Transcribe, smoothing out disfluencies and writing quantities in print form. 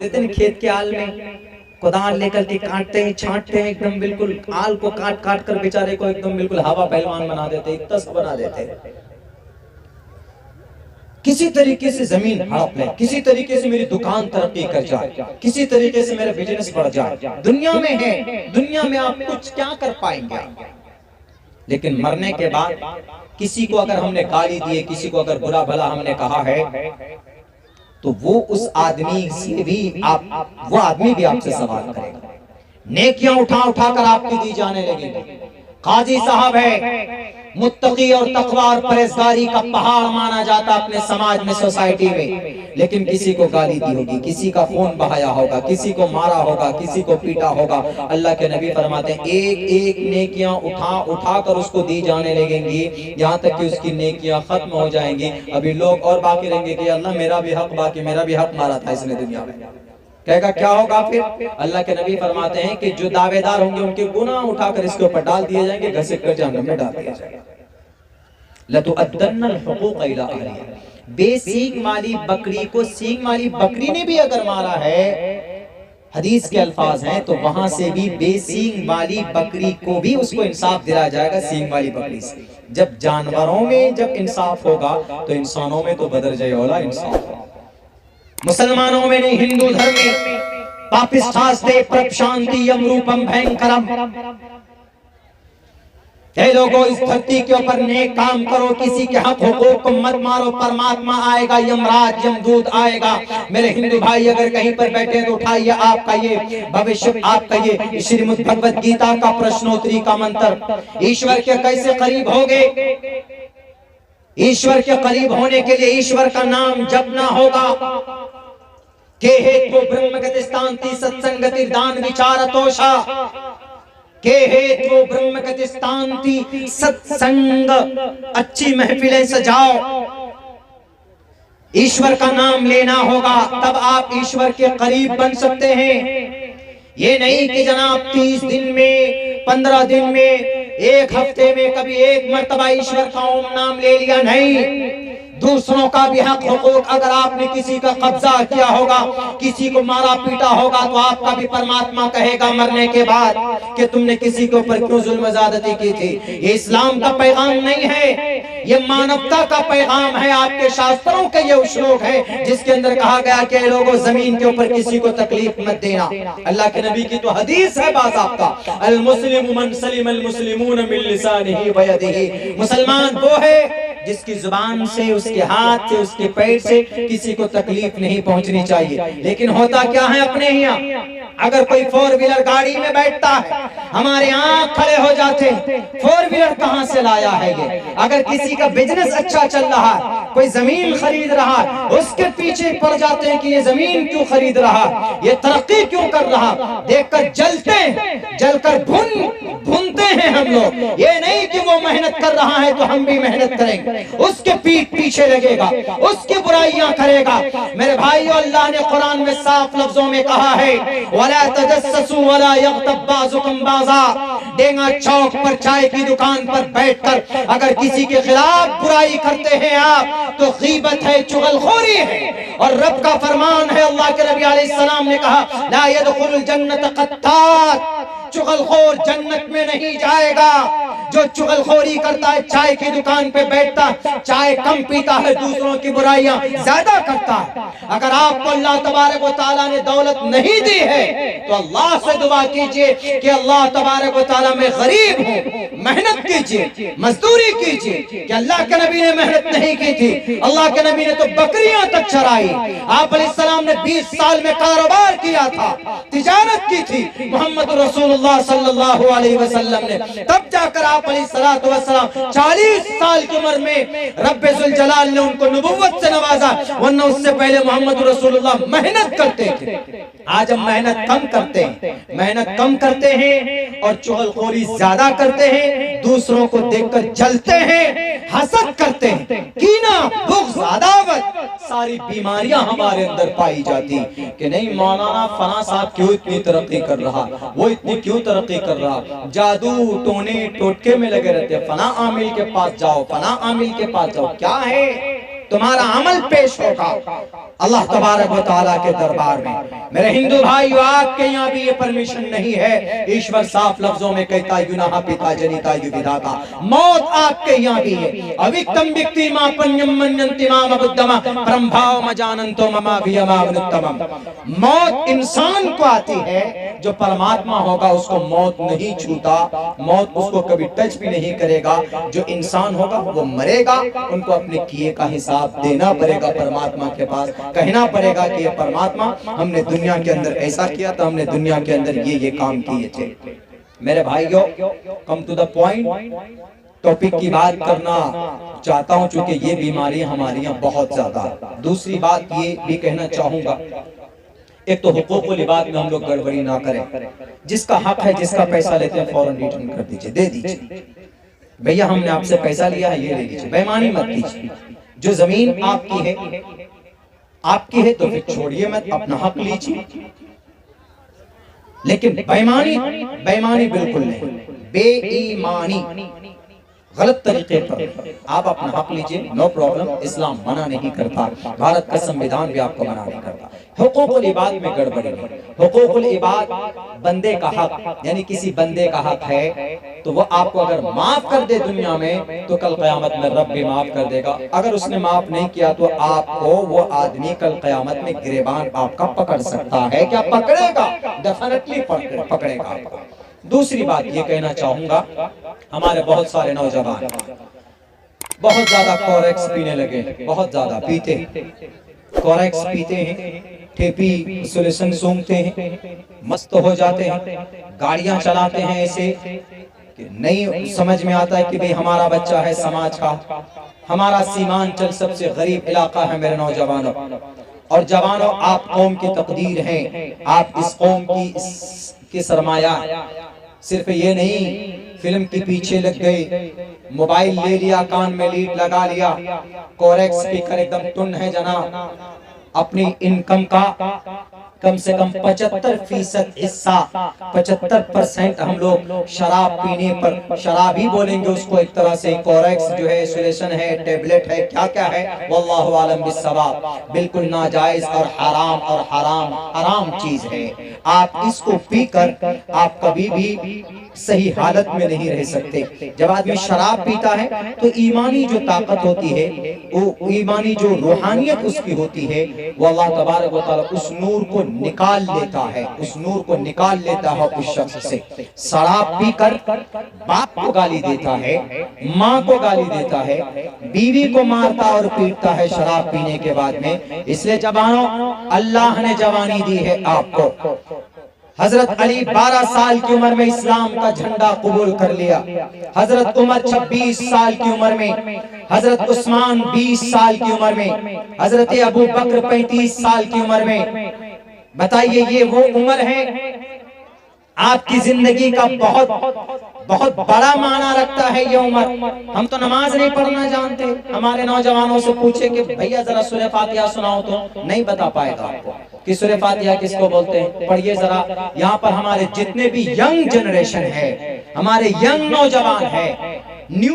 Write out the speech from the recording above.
देते हैं खेत के आल में कुदाल लेकर के काटते हैं, छांटते हैं, एकदम बिल्कुल आल को काट काट कर बेचारे को एकदम बिल्कुल हवा पहलवान बना देते, इतना सा बना देते हैं। किसी तरीके से जमीन हड़प ले, किसी तरीके से मेरी दुकान तरक्की कर जाए, किसी तरीके से मेरा बिजनेस बढ़ जाए। दुनिया में है, दुनिया में आप कुछ क्या कर पाएंगे, लेकिन मरने के बाद किसी को अगर हमने गाली दी है, किसी को अगर बुरा भला हमने कहा है, तो वो उस आदमी से भी वो आदमी भी आपसे सवाल करेगा। नेकियां उठा उठा कर आपकी दी जाने लगेगी। काजी साहब है, मुत्तकी और तकवा और परहेजगारी का पहाड़ माना जाता अपने समाज में, सोसाइटी में, लेकिन किसी को गाली दी होगी, किसी का खून बहाया होगा, किसी को मारा होगा, किसी को पीटा होगा। अल्लाह के नबी फरमाते हैं एक एक नेकियां उठा उठा कर उसको दी जाने लगेंगी, यहाँ तक कि उसकी नेकियां खत्म हो जाएंगी। अभी लोग और बाकी रहेंगे कि अल्लाह मेरा भी हक बाकी, मेरा भी हक मारा था इसने दुनिया में। कहेगा क्या होगा फिर? अल्लाह के नबी फरमाते हैं कि जो दावेदार होंगे उनके गुनाह उठाकर इसके ऊपर डाल दिए जाएंगे, घसीट कर जहन्नम में डाल दिया जाएगा। लतुअद्दन्नल हुकूक इला अहलिहा। बेसींग वाली बकरी को सींग वाली बकरी ने भी अगर मारा है, हदीस के अल्फाज हैं, तो वहां से भी बेसींग वाली बकरी को भी उसको इंसाफ दिलाया जाएगा सींग वाली बकरी से। जब जानवरों में जब इंसाफ होगा तो इंसानों में तो बदर जाए औला इंसाफ होगा। मुसलमानों में नहीं, हिंदू धर्म में पापिष्ठास्ते प्रशांति यमरूपम भयंकरम। हे लोगों, इस धरती के ऊपर नेक काम करो, किसी के हक हुकूक को मत मारो, परमात्मा आएगा, यमराज यमदूत आएगा। मेरे हिंदू भाई अगर कहीं पर बैठे तो उठाइए आपका ये भविष्य, आपका ये श्रीमद् भगवत गीता का प्रश्नोत्तरी का मंत्र। ईश्वर के कैसे करीब होगे? ईश्वर के करीब होने के लिए ईश्वर का नाम जपना होगा। के हेतु ब्रह्मगतिस्तान्ति सत्संगति दान विचारतोषा, के हेतु ब्रह्मगतिस्तान्ति सत्संग, अच्छी महफिलें सजाओ। ईश्वर का नाम लेना होगा, तब आप ईश्वर के करीब बन सकते हैं। ये नहीं कि जनाब 30 दिन में, 15 दिन में, एक हफ्ते में कभी एक मर्तबा ईश्वर का ओम नाम ले लिया, नहीं। दूसरों का भी हक हुकूक, अगर आपने किसी का कब्जा किया होगा, किसी को मारा पीटा होगा, तो आपका भी परमात्मा कहेगा मरने के बाद कि तुमने किसी के ऊपर क्यों जुल्म ज़्यादती की थी। ये इस्लाम का पैगाम नहीं है, ये मानवता का पैगाम है। आपके शास्त्रों के ये श्लोक है जिसके अंदर कहा गया कि लोगों जमीन के ऊपर किसी को तकलीफ मत देना। अल्लाह के नबी की तो हदीस है बाज़ाब्ता, अल मुस्लिमु मन सलिमल मुस्लिमून मिन लिसानिही व यदिही। मुसलमान वो है जिसकी जुबान से, उसके हाथ से, उसके पैर से किसी को तकलीफ नहीं पहुंचनी चाहिए। लेकिन होता क्या है अपने यहाँ, अगर कोई 4 व्हीलर गाड़ी में बैठता है, हमारे आंख खड़े हो जाते हैं, 4 व्हीलर कहां से लाया है ये। अगर किसी का बिजनेस अच्छा चल रहा है, कोई जमीन खरीद रहा है, उसके पीछे पड़ जाते हैं कि ये जमीन क्यों खरीद रहा, ये तरक्की क्यों कर रहा, देखकर जलते हैं, जलकर भूनते हैं हम लोग। ये नहीं कि वो मेहनत कर रहा है तो हम भी मेहनत करेंगे, उसके पीठ पीछे लगेगा, उसकी बुराइयां करेगा। मेरे भाइयों, अल्लाह ने कुरान में साफ लफ्जों में कहा है, वला तजस्ससु वला यग़्तब बाज़ुकुम बाज़ा। डेंगा चौक पर चाय की दुकान पर बैठकर अगर किसी के खिलाफ बुराई करते हैं आप, तो गीबत है, चुगलखोरी है। और रब का फरमान है, अल्लाह के नबी अलैहिस्सलाम ने कहा, ला यदखुलुल जन्नत क़त्तात, चुगलखोर जन्नत में नहीं जाएगा। जो चुगलखोरी करता है, चाय की दुकान पे बैठता, चाय कम पीता है, दूसरों की बुराइयां ज्यादा करता है। अगर आपको अल्लाह तबारक व तआला ने दौलत नहीं दी है तो अल्लाह से दुआ कीजिए कि अल्लाह तबारक व तआला मैं गरीब हूँ, मेहनत कीजिए, मजदूरी कीजिए। कि अल्लाह के नबी ने मेहनत नहीं की थी, अल्लाह के नबी ने तो बकरियां तक चराई। आप अलैहिस्सलाम ने 20 साल में कारोबार किया था, तिजारत की थी। मोहम्मद रसूलुल्लाह सल्लल्लाहु अलैहि वसल्लम ने, तब जाकर आप अलैहिस्सलातु वस्सलाम 40 साल की उम्र में रब्बे जुल जलाल ने उनको नबुव्वत से नवाजा, वरना उससे पहले मोहम्मद रसूलुल्लाह मेहनत करते थे। आज हम मेहनत कम करते हैं, मेहनत कम करते हैं और चुगलखोरी ज्यादा करते हैं, दूसरों को देखकर जलते हैं, हसद करते हैं, कीना, बुग़्ज़, अदावत, सारी बीमारियां हमारे अंदर पाई जाती कि नहीं मौलाना फलां साहब क्यों इतनी तरक्की कर रहा, वो इतनी क्यों तरक्की कर रहा, जादू टोने टोटके में लगे रहते, फलां आमिल के पास जाओ, फलां आमिल के पास जाओ। क्या है तुम्हारा अमल पेश होगा अल्लाह तबारक व तआला के दरबार में। मेरे हिंदू भाइयों, आपके यहाँ भी ये परमिशन नहीं है। ईश्वर साफ लफ्जों में कहता है युनाह पिता जनिता युविधाता, मौत आपके यहाँ भी है। अविक्तम व्यक्ति मापन्यम मन्यन्ति माम अबुद्धमा परमभाव मजानन्तो ममा वियमावनुत्तमम। मौत इंसान को आती है, जो परमात्मा होगा उसको मौत नहीं छूता, मौत उसको कभी टच भी नहीं करेगा। जो इंसान होगा वो मरेगा, उनको अपने किए का हिसाब देना पड़ेगा परमात्मा के पास। कहना पड़ेगा कि ये परमात्मा, हमने दुनिया के अंदर ऐसा किया था, हमने दुनिया के अंदर ये काम किए थे। मेरे भाइयों, come to the point, topic की बात करना चाहता हूं, चूंकि ये बीमारी हमारे यहाँ बहुत ज्यादा। दूसरी बात ये भी कहना चाहूंगा, एक तो हुकूकुल इबाद में हम लोग गड़बड़ी ना करें। जिसका हक है, जिसका पैसा लेते हैं, फौरन रिटर्न कर दीजिए, दे दीजिए। भैया हमने आपसे पैसा लिया है, ये ले लीजिए, बेईमानी मत कीजिए। जो जमीन आपकी है तो फिर छोड़िए मत, अपना हक लीजिए। लेकिन बेईमानी बिल्कुल नहीं, बेईमानी गलत तरीके पर आप अपना हक लीजिए, नो प्रॉब्लम। इस्लाम मना नहीं करता, भारत का संविधान भी आपको मना नहीं करता। हुकूकुल इबाद में गड़बड़ी नहीं। हुकूकुल इबाद बंदे का हक, यानी किसी बंदे का हक है तो वो आपको अगर माफ कर दे दुनिया में, तो कल क़यामत में रब भी माफ कर देगा। अगर उसने माफ नहीं किया तो आपको वो आदमी कल क़यामत में गिरबान आपका पकड़ सकता है। क्या पकड़ेगा? डेफिनेटली पकड़ेगा आपका। दूसरी बात ये कहना चाहूंगा, हमारे बहुत सारे नौजवान बहुत ज्यादा कोरेक्स पीने लगे, बहुत ज्यादा पीते, कोरेक्स पीते हैं, ठेपी सोल्यूशन सूंघते हैं, मस्त हो जाते हैं, गाड़ियां चलाते हैं ऐसे कि नहीं समझ में आता है कि भाई हमारा बच्चा है समाज का। हमारा सीमांचल सबसे गरीब इलाका है मेरे नौजवानों और जवानों, आप कौम की तकदीर हैं, आप इस कौम की सरमाया। सिर्फ ये नहीं, फिल्म के पीछे लग गए, मोबाइल ले लिया, कान में लीड लगा लिया, कोरेक्स स्पीकर एकदम टुन है जनाब। अपनी इनकम का कम से कम 75% हिस्सा, 75% हम लोग शराब पीने पर, शराब ही बोलेंगे उसको एक तरह से, कोरेक्स जो है, सोल्यूशन है, टेबलेट है, क्या क्या है, वल्लाहु आलम बिस्सवाब, बिल्कुल नाजायज और हराम चीज है। आप इसको पीकर आप कभी भी सही हालत में नहीं रह सकते। जब आदमी शराब पीता है तो ईमानी जो ताकत होती है, वो ईमानी जो रूहानियत उसकी होती है, वो अल्लाह तबारक व तआला उस नूर को निकाल लेता है, उस नूर को निकाल लेता है उस शख्स से। शराब पीकर बाप को गाली देता है, माँ को गाली देता है, बीवी को मारता और पीटता है शराब पीने के बाद में। इसलिए जवानों, अल्लाह ने जवानी दी है आपको। हजरत अली 12 साल की उम्र में इस्लाम का झंडा कबूल कर लिया। हजरत उमर 26 साल की उम्र में, हजरत उस्मान 20 साल की उम्र में, हजरत अबू बकर 35 साल की उम्र में। बताइए, ये वो उम्र है आपकी जिंदगी का बहुत बड़ा माना रखता है ये उम्र। हम तो नमाज नहीं पढ़ना जानते, हमारे नौजवानों से पूछे कि भैया जरा सूरह फातिहा सुनाओ, तो नहीं बता पाएगा आपको कि सूरह फातिहा किसको बोलते हैं। पढ़िए जरा। यहाँ पर हमारे जितने भी यंग जनरेशन है, हमारे यंग नौजवान है, न्यू